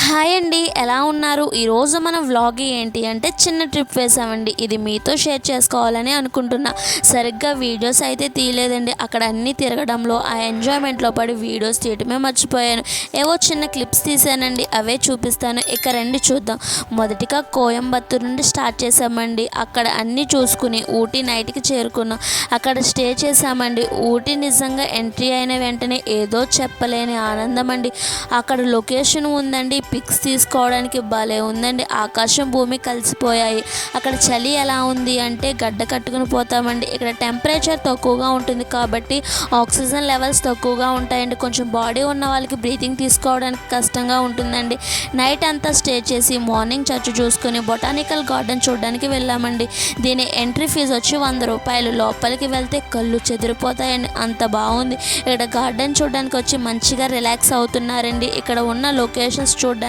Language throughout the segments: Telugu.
హాయ్ అండి, ఎలా ఉన్నారు? ఈరోజు మన వ్లాగ్ ఏంటి అంటే చిన్న ట్రిప్ వేసామండి. ఇది మీతో షేర్ చేసుకోవాలని అనుకుంటున్నా. సరిగ్గా వీడియోస్ అయితే తీయలేదండి. అక్కడ అన్నీ తిరగడంలో ఆ ఎంజాయ్మెంట్లో పడి వీడియోస్ తీయటమే మర్చిపోయాను. ఏవో చిన్న క్లిప్స్ తీసానండి, అవే చూపిస్తాను. ఇక రండి చూద్దాం. మొదటిగా కోయంబత్తూరు నుండి స్టార్ట్ చేసామండి. అక్కడ అన్నీ చూసుకుని ఊటీ నైట్కి చేరుకున్నాం. అక్కడ స్టే చేసామండి. ఊటీ నిజంగా ఎంట్రీ అయిన వెంటనే ఏదో చెప్పలేని ఆనందం అండి. అక్కడ లొకేషన్ ఉందండి, పిక్స్ తీసుకోవడానికి భలే ఉందండి. ఆకాశం భూమి కలిసిపోయాయి. అక్కడ చలి ఎలా ఉంది అంటే గడ్డ కట్టుకుని పోతామండి. ఇక్కడ టెంపరేచర్ తక్కువగా ఉంటుంది కాబట్టి ఆక్సిజన్ లెవెల్స్ తక్కువగా ఉంటాయండి. కొంచెం బాడీ ఉన్న వాళ్ళకి బ్రీతింగ్ తీసుకోవడానికి కష్టంగా ఉంటుందండి. నైట్ అంతా స్టే చేసి మార్నింగ్ చర్చ్ చూసుకొని బొటానికల్ గార్డెన్ చూడడానికి వెళ్ళామండి. దీని ఎంట్రీ ఫీజు వచ్చి 100 రూపాయలు. లోపలికి వెళ్తే కళ్ళు చెదిరిపోతాయండి, అంత బాగుంది. ఇక్కడ గార్డెన్ చూడడానికి వచ్చి మంచిగా రిలాక్స్ అవుతున్నారండి. ఇక్కడ ఉన్న లొకేషన్స్ చూడడానికి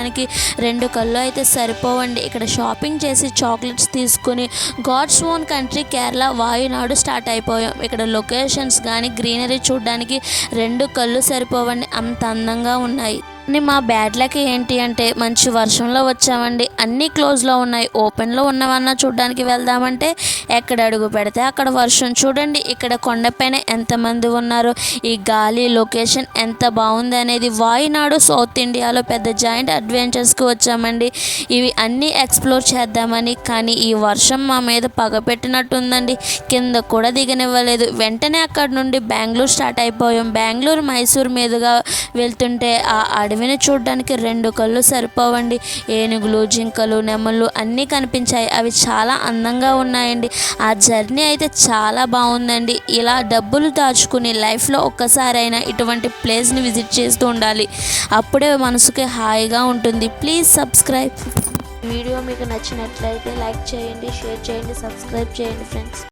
2 కళ్ళు అయితే సరిపోవండి. ఇక్కడ షాపింగ్ చేసి చాక్లెట్స్ తీసుకుని God's own country Kerala Wayanad start అయిపోయాం. ఇక్కడ లొకేషన్స్ కానీ గ్రీనరీ చూడడానికి 2 కళ్ళు సరిపోవండి, అంత అందంగా ఉన్నాయి. మా బ్యాడ్ లక్ ఏంటి అంటే మంచి వర్షంలో వచ్చామండి. అన్నీ క్లోజ్లో ఉన్నాయి. ఓపెన్లో ఉన్నవన్నా చూడడానికి వెళ్దామంటే ఎక్కడ అడుగు పెడితే అక్కడ వర్షం. చూడండి ఇక్కడ కొండపైన ఎంతమంది ఉన్నారు, ఈ గాలి లొకేషన్ ఎంత బాగుంది అనేది. వాయునాడు సౌత్ ఇండియాలో పెద్ద జాయింట్ అడ్వెంచర్స్కి వచ్చామండి. ఇవి అన్నీ ఎక్స్ప్లోర్ చేద్దామని, కానీ ఈ వర్షం మా మీద పగపెట్టినట్టుందండి. కింద కూడా దిగనివ్వలేదు. వెంటనే అక్కడ నుండి బెంగళూరు స్టార్ట్ అయిపోయాం. బెంగళూరు మైసూర్ మీదుగా వెళ్తుంటే ఆ అడవిని చూడడానికి 2 కళ్ళు సరిపోవండి. ఏనుగులు, జింకలు, నెమళ్ళు అన్నీ కనిపించాయి. అవి చాలా అందంగా ఉన్నాయండి. ఆ జర్నీ అయితే చాలా బాగుందండి. ఇలా డబ్బులు దాచుకుని లైఫ్లో ఒక్కసారైనా ఇటువంటి ప్లేస్ని విజిట్ చేస్తూ ఉండాలి. అప్పుడే మనసుకి హాయిగా ఉంటుంది. Please subscribe. వీడియో మీకు నచ్చినట్లయితే లైక్ చేయండి, షేర్ చేయండి, సబ్స్క్రైబ్ చేయండి ఫ్రెండ్స్.